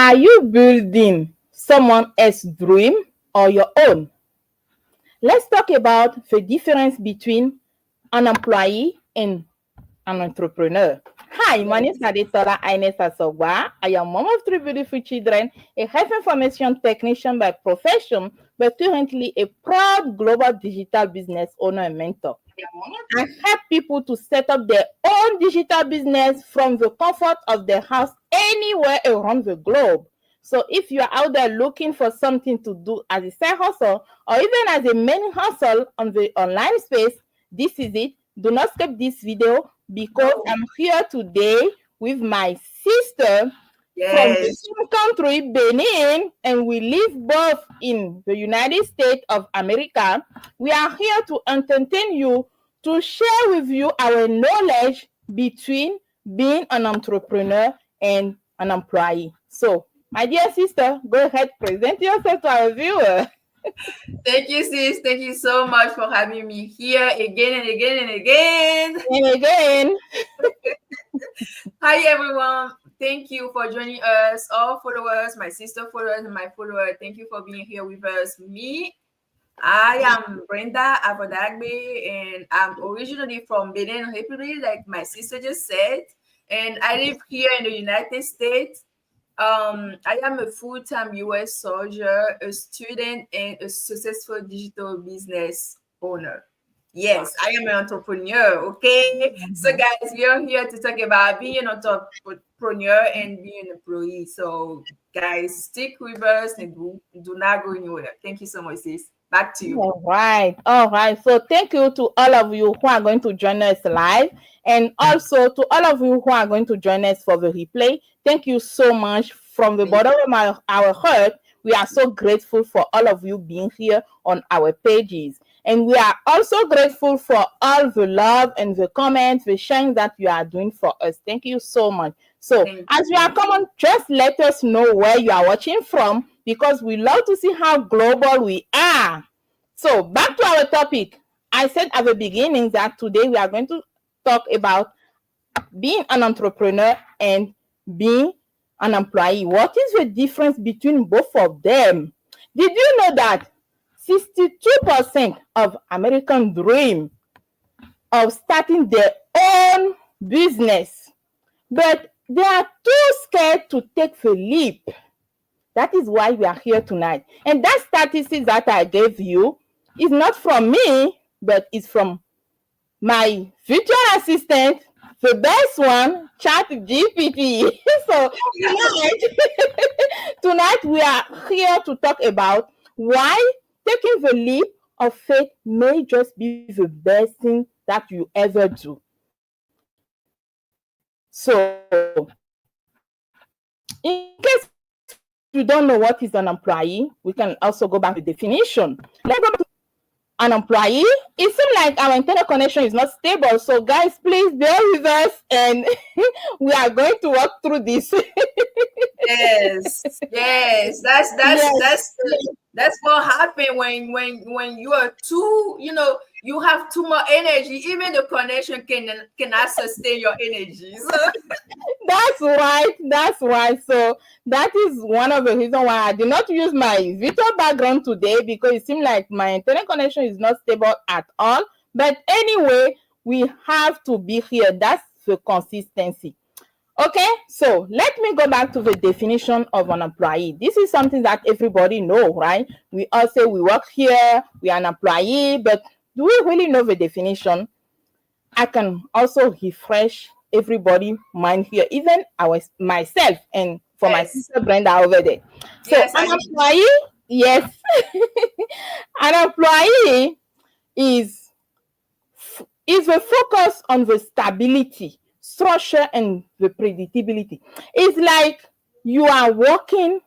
Are you building someone else's dream or your own? Let's talk about the difference between an employee and an entrepreneur. Hi, my name is Adetola Ines Asogwa. I am mom of three beautiful children, a health information technician by profession, but currently a proud global digital business owner and mentor. I help people to set up their own digital business from the comfort of their house anywhere around the globe. So if you're out there looking for something to do as a side hustle or even as a main hustle on the online space, this is it. Do not skip this video because I'm here today with my sister from the same country, Benin, and we live both in the United States of America. We are here to entertain you, to share with you our knowledge between being an entrepreneur and an employee. So, my dear sister, go ahead, present yourself to our viewer. Thank you, sis. Thank you so much for having me here again and again and again. And again. Hi, everyone. Thank you for joining us, all followers, my sister followers, and my follower. Thank you for being here with us. I am Brenda Avodagbe, and I'm originally from Benin Republic, like my sister just said. And I live here in the United States. I am a full-time US soldier, a student, and a successful digital business owner. Yes, I am an entrepreneur, okay? So guys, we are here to talk about being an entrepreneur and being an employee. So guys, stick with us and do not go anywhere. Thank you so much, sis. Back to you. All right. So thank you to all of you who are going to join us live, and also to all of you who are going to join us for the replay. Thank you so much from the bottom of our heart. We are so grateful for all of you being here on our pages. And we are also grateful for all the love and the comments, the sharing that you are doing for us. Thank you so much. So as you are coming, just let us know where you are watching from, because we love to see how global we are. So back to our topic. I said at the beginning that today we are going to talk about being an entrepreneur and being an employee. What is the difference between both of them? Did you know that 62% of Americans dream of starting their own business, but they are too scared to take the leap? That is why we are here tonight. And that statistic that I gave you is not from me, but it's from my virtual assistant, the best one, ChatGPT. So tonight we are here to talk about why taking the leap of faith may just be the best thing that you ever do. So, in case you don't know what is an employee, we can also go back to the definition. Let's go back to an employee. It seems like our internet connection is not stable. So, guys, please bear with us, and we are going to walk through this. Yes. That's what happens when you are too, you have too much energy. Even the connection cannot sustain your energy. So. That's right. So that is one of the reasons why I did not use my virtual background today, because it seemed like my internet connection is not stable at all. But anyway, we have to be here. That's the consistency. Okay, so let me go back to the definition of an employee. This is something that everybody knows, right? We all say we work here, we are an employee, but do we really know the definition? I can also refresh everybody mind here, even myself, and for my sister Brenda over there. So an employee, yes, an employee is the focus on the stability, structure, and the predictability. It's like you are working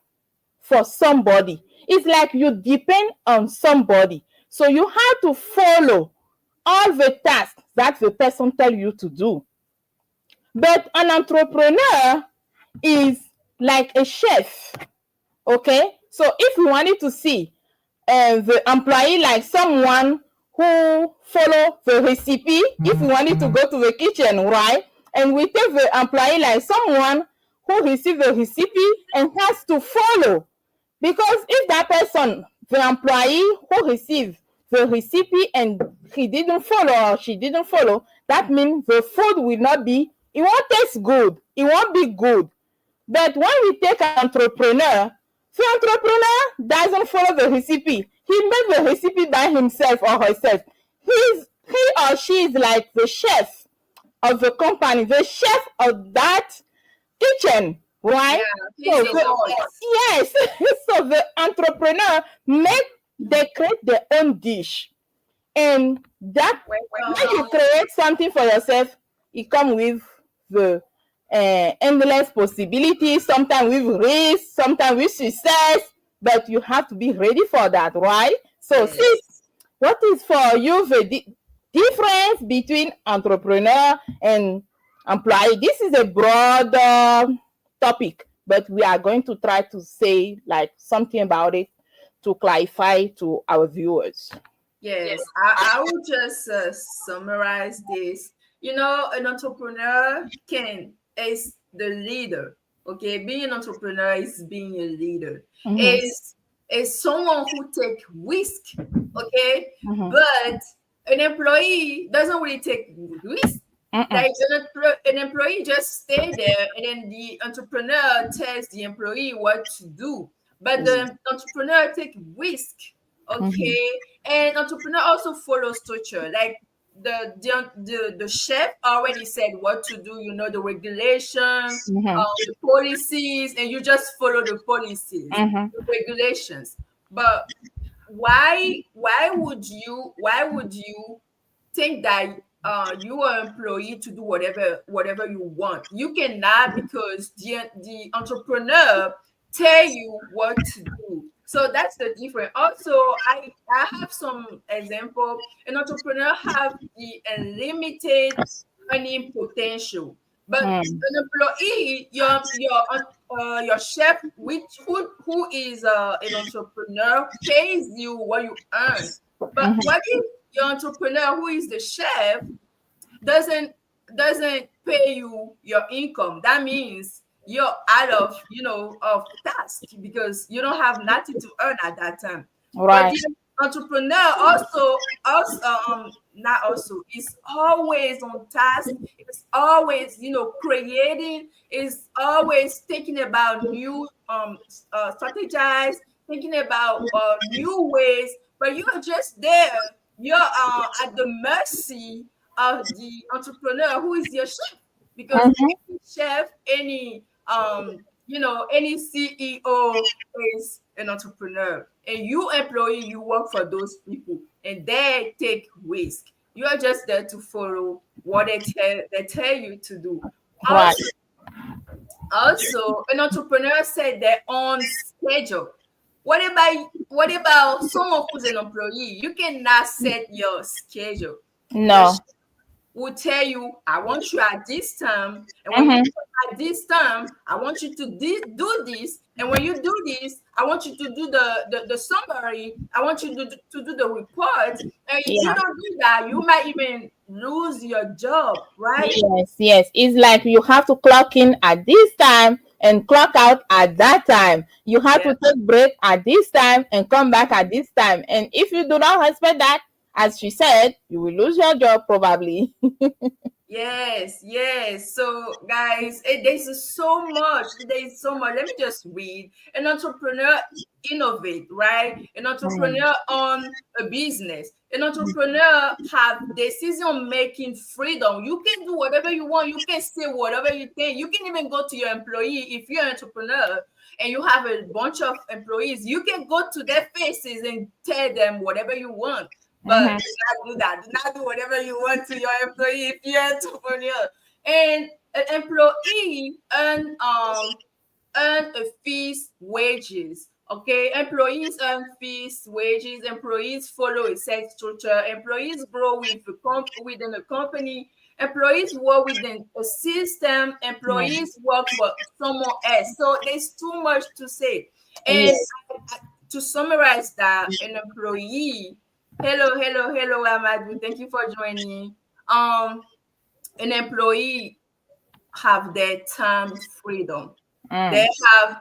for somebody. It's like you depend on somebody. So you have to follow all the tasks that the person tells you to do. But an entrepreneur is like a chef. Okay? So if you wanted to see the employee like someone who follow the recipe, if you wanted to go to the kitchen, right? And we take the employee like someone who receives the recipe and has to follow. Because if that person, the employee who receives the recipe and he didn't follow or she didn't follow, that means the food will not be, it won't taste good. It won't be good. But when we take an entrepreneur, the entrepreneur doesn't follow the recipe. He makes the recipe by himself or herself. He or she is like the chef of the company, the chef of that kitchen, Yeah, right? he's So the boss. yes, so the entrepreneur they create their own dish, and that when you Welcome. create something for yourself, it comes with the endless possibilities. Sometimes with risk, sometimes with success, but you have to be ready for that, right? So, sis, Yes. what is for you the difference between entrepreneur and employee? This is a broad topic, but we are going to try to say like something about it to clarify to our viewers. Yes, I will just summarize this. You know, an entrepreneur can is the leader. Okay, being an entrepreneur is being a leader. Mm-hmm. Is someone who take risk. Okay, Mm-hmm. but an employee doesn't really take risk. Mm-mm. Like an employee just stay there, and then the entrepreneur tells the employee what to do. But the entrepreneur take risk. Mm-hmm. Okay, and entrepreneur also follow structure. Like the chef already said what to do. You know the regulation, Mm-hmm. the policies, and you just follow the policies, Mm-hmm. the regulations. But why would you think that you are employee to do whatever you want? You cannot, because the entrepreneur tell you what to do. So that's the difference. Also, I have some example. An entrepreneur have the unlimited earning potential, but Mm-hmm. an employee, your chef, who is an entrepreneur, pays you what you earn. But what if your entrepreneur, who is the chef, doesn't doesn't pay you your income? That means you're out of task, because you don't have nothing to earn at that time. But Right. the entrepreneur also not also is always on task. It's always creating. Is always thinking about new strategize, thinking about new ways. But you're just there. You're at the mercy of the entrepreneur, who is your chef. Because Mm-hmm. any chef, any CEO is an entrepreneur, and you employee, you work for those people, and they take risk. You are just there to follow what they tell you to do. Right. Also, an entrepreneur set their own schedule. What about someone who's an employee? You cannot set your schedule. Your No. will tell you, I want you at this time. And when you Mm-hmm. come at this time, I want you to do this. And when you do this, I want you to do the summary. I want you to do the report. And if you Yeah. don't do that, you might even lose your job, right? Yes, yes. It's like you have to clock in at this time and clock out at that time. You have Yeah. to take break at this time and come back at this time. And if you do not respect that, as she said, you will lose your job probably. Yes, yes. So, guys, there's so much. There's so much. Let me just read. An entrepreneur innovate, right? An Mm. entrepreneur on a business. An entrepreneur have decision making freedom. You can do whatever you want. You can say whatever you think. You can even go to your employee if you're an entrepreneur and you have a bunch of employees. You can go to their faces and tell them whatever you want. But Mhm. do not do that. Do not do whatever you want to your employee if you're an entrepreneur. And an employee earn a fees wages. Okay, employees earn fees wages. Employees follow a set structure. Employees grow within a company. Employees work within a system. Mm. Employees work for someone else. So there's too much to say. And Yes. to summarize that, an employee. Hello, hello, hello, Amadou. Thank you for joining. Um, an employee have their time freedom. Mm.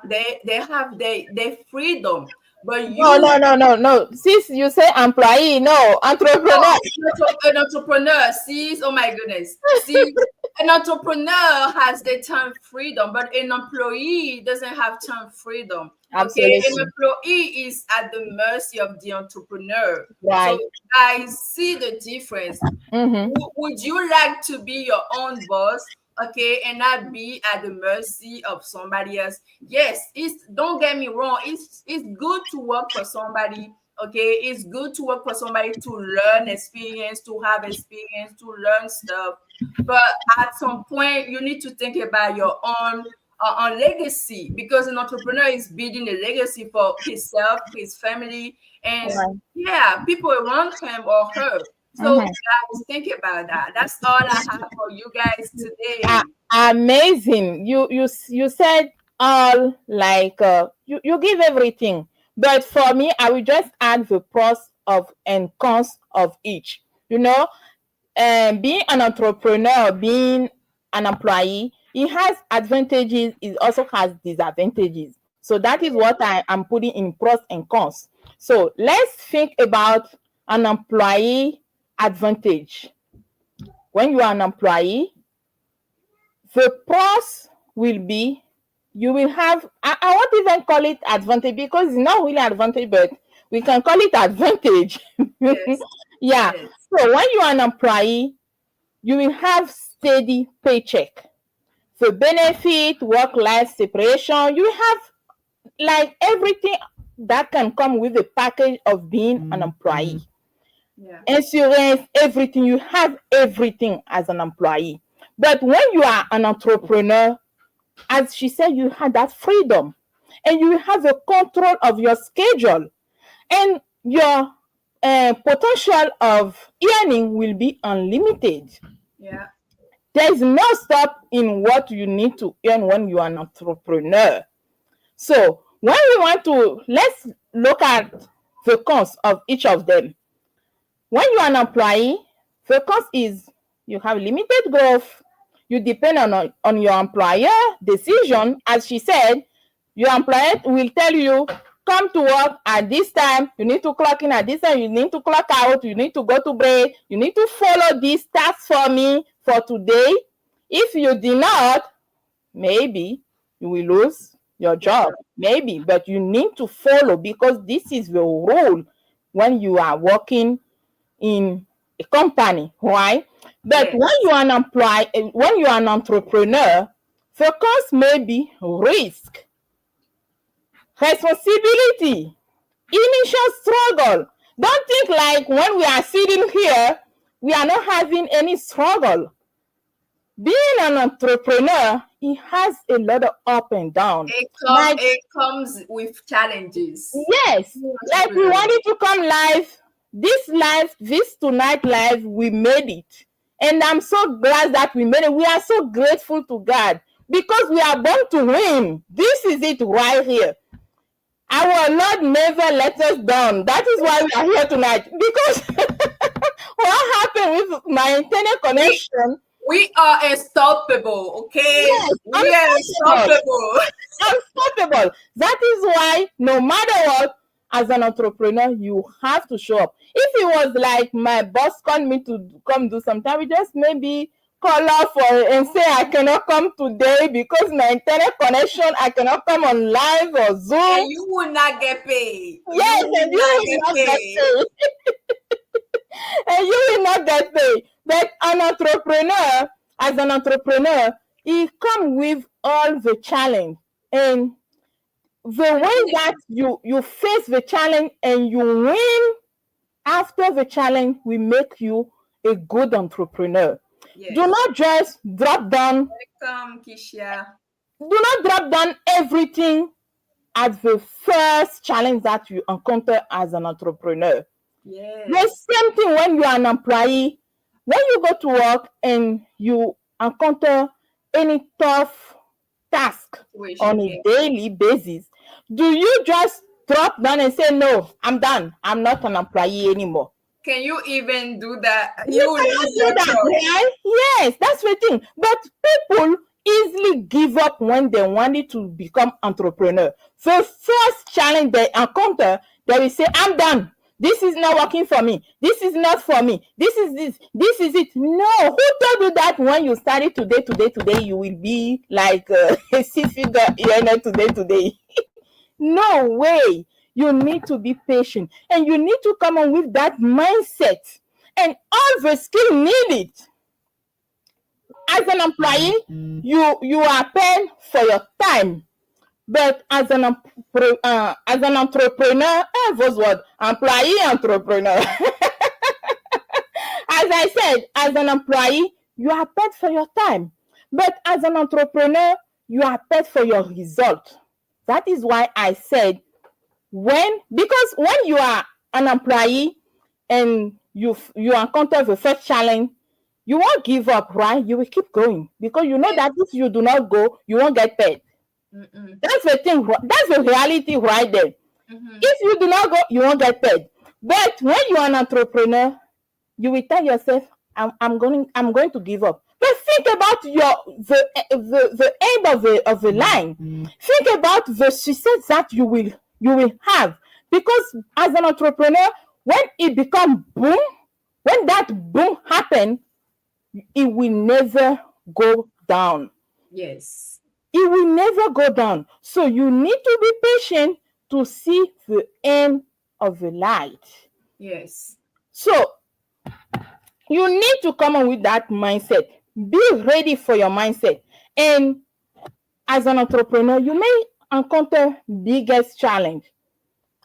They have their freedom. But No, you no, no, no, no. Since you say employee, no, entrepreneur. Oh, an entrepreneur sees, oh my goodness. See, an entrepreneur has the time freedom, but an employee doesn't have time freedom. Okay, an Absolutely. employee is at the mercy of the entrepreneur. So, Right. guys, see the difference. Mm-hmm. Would you like to be your own boss, okay, and not be at the mercy of somebody else? Yes, it's don't get me wrong, it's good to work for somebody, okay, it's good to work for somebody to learn experience, to have experience, to learn stuff, but at some point you need to think about your own legacy, because an entrepreneur is building a legacy for himself, his family, and Right. yeah, people around him or her. So, Mm-hmm. guys, think about that. That's all I have for you guys Ah, today. amazing. You said all like you give everything. But for me, I will just add the pros of and cons of each. You know, being an entrepreneur, being an employee, it has advantages, it also has disadvantages. So that is what I am putting in pros and cons. So let's think about an employee advantage. When you are an employee, the pros will be you will have, I won't even call it advantage because it's not really advantage, but we can call it advantage. Yes, Yeah. yes, So when you are an employee, you will have steady paycheck. The benefit, work-life separation, you have like everything that can come with the package of being an employee. yeah, Insurance, everything, you have everything as an employee. But when you are an entrepreneur, as she said, you have that freedom and you have the control of your schedule and your potential of earning will be unlimited. yeah, There is no stop in what you need to earn when you are an entrepreneur. So when we want to, let's look at the cons of each of them. When you are an employee, the cost is you have limited growth. You depend on your employer decision. As she said, your employer will tell you, come to work at this time. You need to clock in at this time. You need to clock out. You need to go to break. You need to follow this task for me for today. If you do not, maybe you will lose your yeah, job. Maybe, but you need to follow because this is the rule when you are working in a company, right? But when yes, you are an employee, when you are an entrepreneur, focus may be risk, responsibility, initial struggle. Don't think like when we are sitting here, we are not having any struggle. Being an entrepreneur, it has a lot of up and down. Like it comes with challenges. yes, like we Entrepreneur. wanted to come live. This live, this tonight live, we made it. And I'm so glad that we made it. We are so grateful to God because we are born to win. This is it right here. Our Lord never let us down. That is why we are here tonight. Because what happened with my internet We connection? we are unstoppable, okay? Yes, We are unstoppable. unstoppable. Unstoppable. That is why, no matter what, as an entrepreneur, you have to show up. If it was like my boss called me to come do something, we just maybe call off and say I cannot come today because my internet connection, I cannot come on live or And Zoom. you will not get paid. You Yes, will and you not will get not get paid. paid. And you will not get paid. But an entrepreneur, as an entrepreneur, he come with all the challenge and the I way think that you face the challenge and you win after the challenge will make you a good entrepreneur. Do yes. not just drop down, Welcome, Kisha. do not drop down everything at the first challenge that you encounter as an entrepreneur. The Yes. same thing when you are an employee. When you go to work and you encounter any tough task on Situation. a Yeah. daily basis, do you just drop down and say, no, I'm done. I'm not an employee anymore? Can you even do that? You You will cannot lose do your that, job. right? Yes, that's the thing. But people easily give up when they wanted to become entrepreneur. The first challenge they encounter, they will say, I'm done. This is not working for me. This is not for me. This is this. This is it. No, who told you that when you started today, you will be like a six-figure earner today? No way. You need to be patient and you need to come on with that mindset and all the skill needed. As an employee, you are paid for your time. But as an entrepreneur, was what? Employee entrepreneur. As I said, as an employee, you are paid for your time. But as an entrepreneur, you are paid for your result. That is why I said because when you are an employee and you encounter the first challenge, you won't give up, right? You will keep going because you know that if you do not go, you won't get paid. That's the thing. That's the reality right there. If you do not go, you won't get paid. But when you are an entrepreneur, you will tell yourself, I'm going to give up. But think about the end of the line. Think about the success that you will have. Because as an entrepreneur, when it becomes boom, when that boom happens, it will never go down. Yes. It will never go down. So you need to be patient to see the end of the light. Yes. So you need to come on with that mindset. Be ready for your mindset. And as an entrepreneur, you may encounter biggest challenge.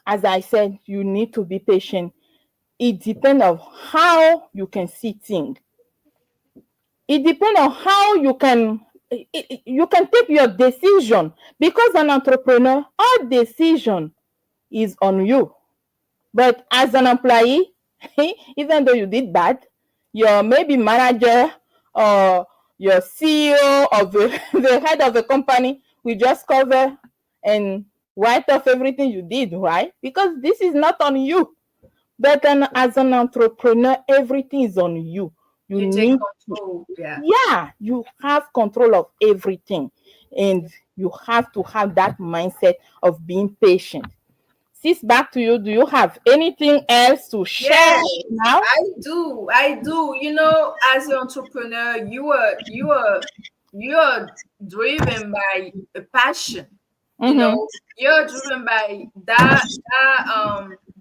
As I said, you need to be patient. It depends on how you can see things. It depends on how you can take your decision, because an entrepreneur, all decision is on you. But as an employee, even though you did bad, your maybe manager or your CEO or the head of the company will just cover and write off everything you did, right? Because this is not on you. But then as an entrepreneur, everything is on you. You take control. Yeah, you have control of everything. And you have to have that mindset of being patient. Sis, back to you. Do you have anything else to share now? I do. You know, as an entrepreneur, you are driven by a passion. You know, you're driven by that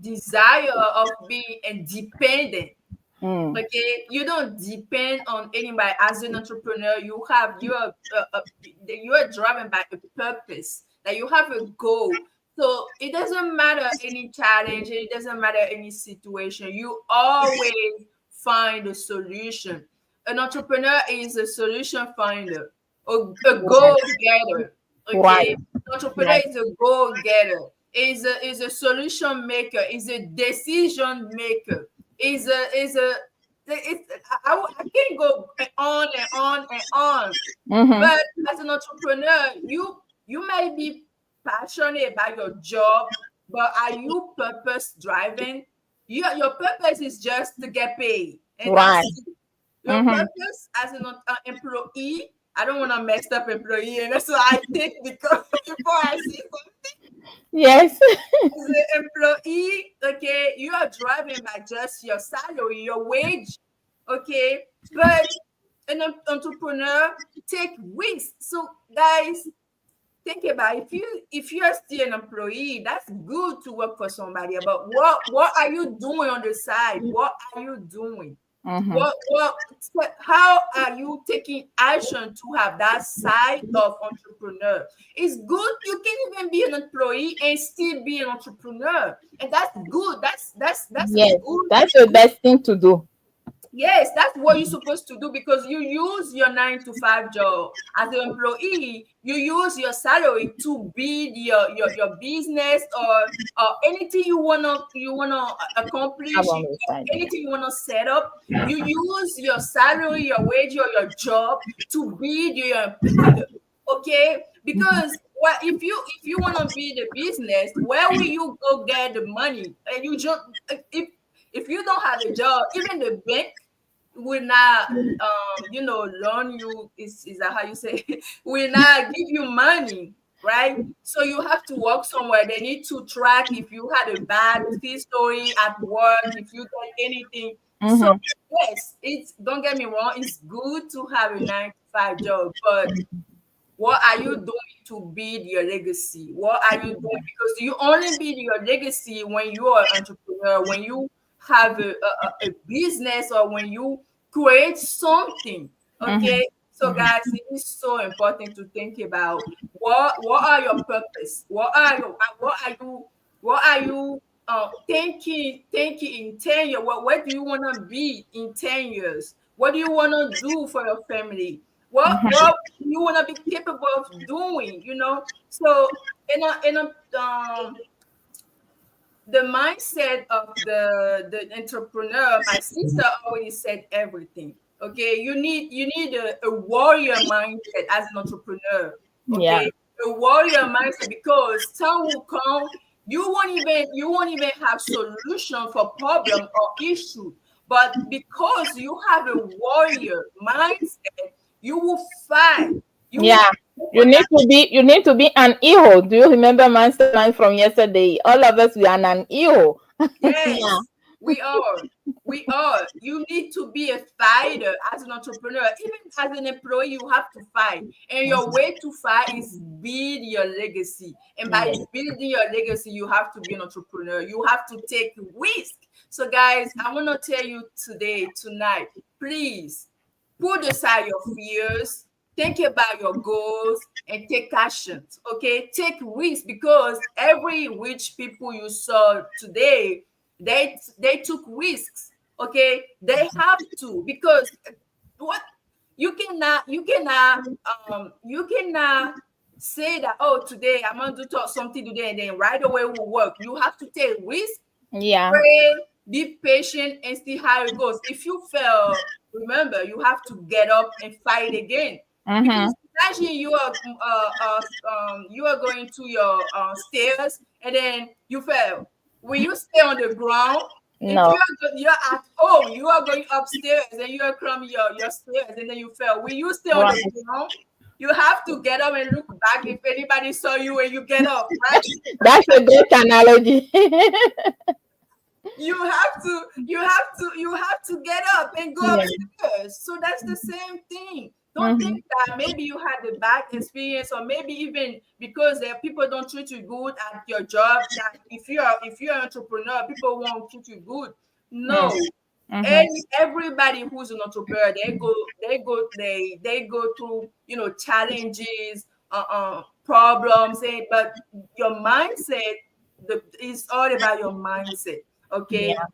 desire of being independent. Okay, you don't depend on anybody. As an entrepreneur, you are driven by a purpose. That you have a goal. So it doesn't matter any challenge, it doesn't matter any situation. You always find a solution. An entrepreneur is a solution finder, a goal getter. Okay, an entrepreneur is a goal getter. Is a solution maker. Is a decision maker. I can't go on and on and on. But as an entrepreneur, you may be passionate about your job, but are you purpose driving? Your purpose is just to get paid, and that's it. Your purpose as an employee. I don't want to mess up employee, and that's what I think because before I say something. Yes. As an employee, okay, you are driving by just your salary, your wage, okay. But an entrepreneur take risks. So guys, think about if you're still an employee, that's good to work for somebody. But what are you doing on the side? What are you doing? How are you taking action to have that side of entrepreneur? It's good. You can even be an employee and still be an entrepreneur, and that's good. That's yes, good. That's the best thing to do. Yes, that's what you're supposed to do because you use your 9 to 5 job as an employee. You use your salary to build your business or anything you wanna accomplish, anything you wanna set up. You use your salary, your wage, or your job to build your empire. Okay, because if you wanna build a business, where will you go get the money? And you just if you don't have a job, even the bank will not loan you, is that how you say will not give you money, right? So you have to work somewhere. They need to track if you had a bad history at work, if you did anything. So Mm-hmm. yes, it's, don't get me wrong, it's good to have a 9 to 5 job, but what are you doing to build your legacy? What are you doing? Because you only build your legacy when you are an entrepreneur, when you have a business, or when you create something. Mm-hmm. Okay. So guys, it is so important to think about what are your purpose? What are you thinking in 10 years? What do you want to be in 10 years? What do you want to do for your family? What you want to be capable of doing, so in a the mindset of the entrepreneur, my sister already said everything. Okay, you need a warrior mindset as an entrepreneur. Yeah. Okay, a warrior mindset, because time will come, you won't even have solution for problem or issue, but because you have a warrior mindset, you will fight. You will Yeah. fight for that. You need to be an hero. Do you remember mastermind from yesterday? All of us we are an hero. Yeah. Yes, we are. We are. You need to be a fighter as an entrepreneur. Even as an employee, you have to fight. And your way to fight is build your legacy. And by Yeah. building your legacy, you have to be an entrepreneur. You have to take risk. So, guys, I want to tell you today, tonight, please put aside your fears, think about your goals, and take actions. Okay, take risks, because every rich people you saw today, they took risks. Okay, they have to, because what you cannot say that, oh, today I'm going to do something today and then right away will work. You have to take risk, Yeah. pray, be patient, and see how it goes. If you fail, remember you have to get up and fight again. Mm-hmm. Because imagine you are going to your stairs and then you fail. Will you stay on the ground? If No. you're at home, you are going upstairs and you are climbing your stairs and then you fail. Will you stay on the Right. ground? You have to get up and look back if anybody saw you when you get up, right? That's a great analogy. You have to get up and go Yeah. upstairs. So that's the same thing. Don't think Mm-hmm. that maybe you had a bad experience, or maybe even because people don't treat you good at your job, that if you're an entrepreneur, people won't treat you good. No. Mm-hmm. And everybody who's an entrepreneur, they go through challenges, problems, but your mindset, is all about your mindset. Okay, Yeah.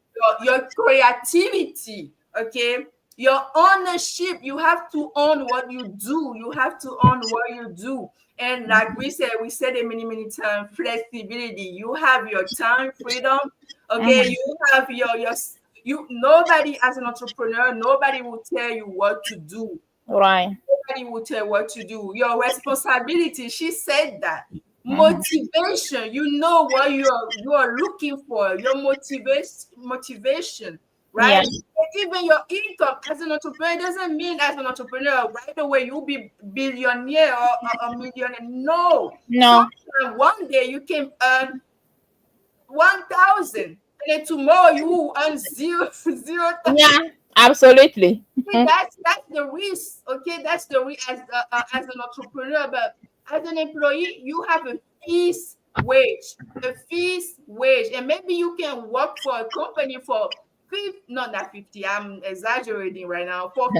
your creativity. Okay, your ownership. You have to own what you do. You have to own what you do. And like we said it many many times, flexibility. You have your time freedom. Okay, Mm-hmm. you have nobody, as an entrepreneur, nobody will tell you what to do. Right. Nobody will tell you what to do. Your responsibility. She said that. Mm-hmm. Motivation. You know what you are looking for. Your motivation, Yeah. right? And even your income as an entrepreneur doesn't mean as an entrepreneur right away you'll be billionaire or a millionaire. No. No. Sometimes one day you can earn 1,000, and then tomorrow you will earn zero, zero. Yeah. Absolutely. Okay, that's the risk. Okay, that's the risk as an entrepreneur. But as an employee, you have a fixed wage, and maybe you can work for a company for not that 50. I'm exaggerating right now. For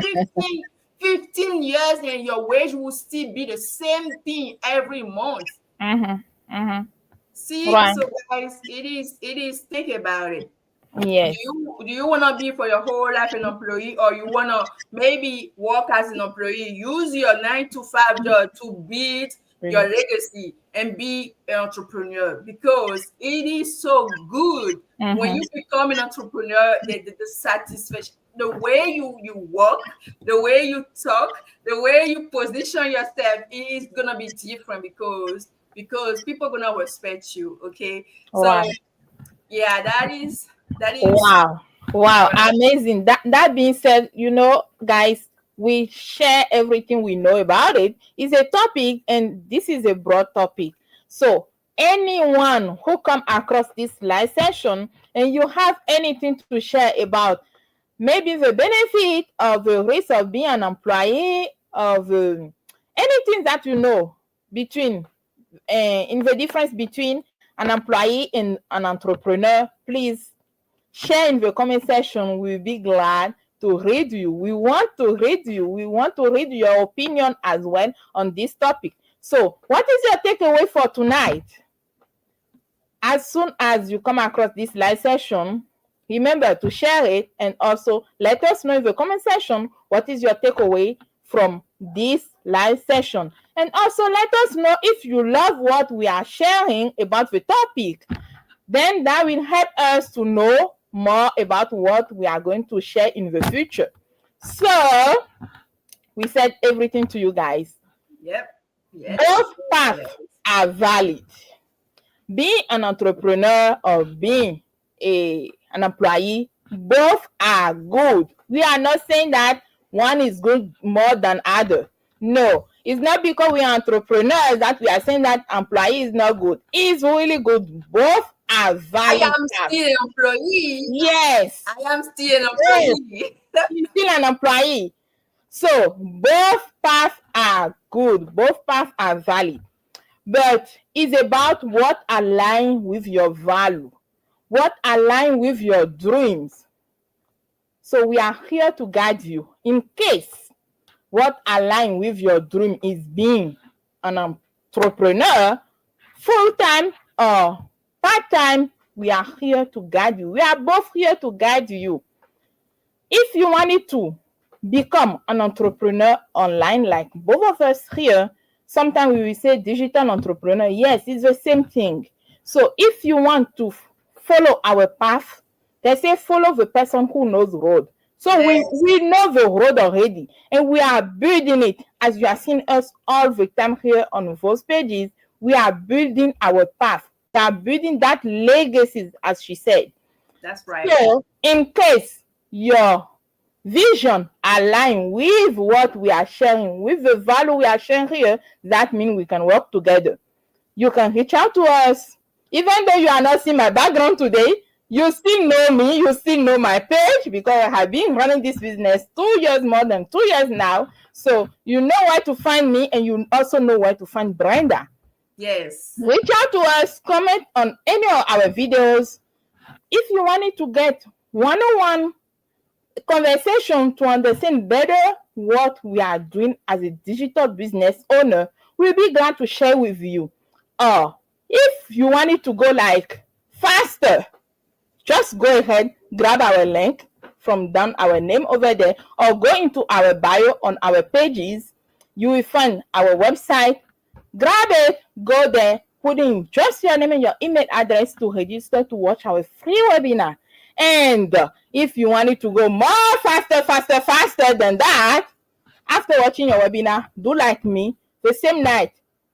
15 years, and your wage will still be the same thing every month. Mm-hmm. Mm-hmm. See, Right. so guys, it is. Think about it. do Yes. you do you want to be for your whole life an employee, or you want to maybe work as an employee, use your 9 to 5 job to build your Really. legacy and be an entrepreneur? Because it is so good when Mm-hmm. you become an entrepreneur, the satisfaction, the way you work, the way you talk, the way you position yourself is gonna be different, because people gonna respect you. Okay, so Right. yeah, that is Wow. Wow, amazing. That being said, guys, we share everything we know about it. It's a topic, and this is a broad topic. So anyone who come across this live session and you have anything to share about maybe the benefit of the risk of being an employee, of anything that you know between in the difference between an employee and an entrepreneur, please share in the comment section. We'll be glad to read you. We want to read you. We want to read your opinion as well on this topic. So, what is your takeaway for tonight? As soon as you come across this live session, remember to share it and also let us know in the comment section what is your takeaway from this live session. And also let us know if you love what we are sharing about the topic. Then that will help us to know more about what we are going to share in the future. So, we said everything to you guys. Yep. Yes. Both paths are valid. Being an entrepreneur or being an employee, both are good. We are not saying that one is good more than other. No, it's not because we are entrepreneurs that we are saying that employee is not good. It's really good. Both are valid. I am still an employee. Yes. I am still an employee. Yes. You're still an employee. So both paths are good. Both paths are valid. But it's about what aligns with your value, what aligns with your dreams. So we are here to guide you in case what aligns with your dream is being an entrepreneur, full-time or part-time. We are here to guide you. We are both here to guide you. If you wanted to become an entrepreneur online, like both of us here, sometimes we will say digital entrepreneur. Yes, it's the same thing. So if you want to follow our path, they say follow the person who knows the road. So Yes. we know the road already, and we are building it. As you are seeing us all the time here on those pages, we are building our path. We are building that legacy, as she said. That's right. So in case your vision align with what we are sharing, with the value we are sharing here, that means we can work together. You can reach out to us. Even though you are not seeing my background today, you still know me, you still know my page, because I have been running this business 2 years, more than 2 years now. So you know where to find me, and you also know where to find Brenda. Yes. Reach out to us, comment on any of our videos. If you wanted to get one-on-one conversation to understand better what we are doing as a digital business owner, we'll be glad to share with you. Or if you wanted to go like faster, just go ahead, grab our link from down our name over there, or go into our bio on our pages. You will find our website. Grab it, go there, put in just your name and your email address to register to watch our free webinar. And if you wanted to go more faster than that, after watching your webinar, do like me, the same night,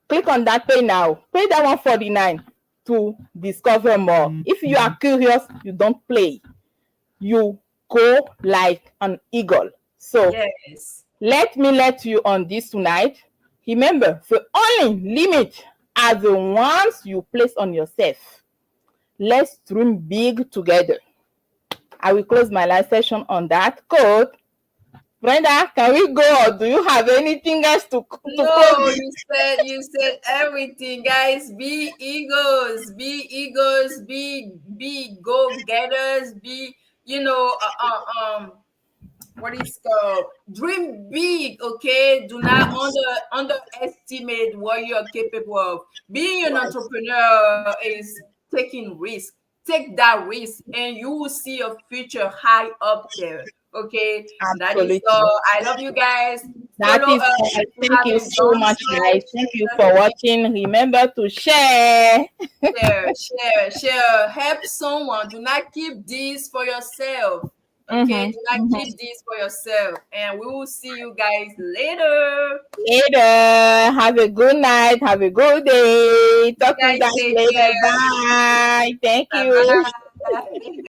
click on that pay now, pay that $149 to discover more. If you are curious, you don't play, you go like an eagle. So yes, let me let you on this tonight. Remember, the only limit are the ones you place on yourself. Let's dream big together. I will close my live session on that quote. Brenda, can we go, or do you have anything else to no, close? you said everything, guys. Be eagles, be go-getters, be what is called dream big. Okay, do not underestimate what you are capable of. Being an entrepreneur is taking risk. Take that risk, and you will see your future high up there. Okay, that is Absolutely. all. I love you guys. That Follow is us all. if you Thank you haven't so done much, so. guys. Thank you for watching. Remember to share. Share. Help someone. Do not keep this for yourself. Okay, do not keep this for yourself. And we will see you guys later. Later. Have a good night. Have a good day. You Talk to you guys guys take later. care. Bye. Thank Bye you. bye.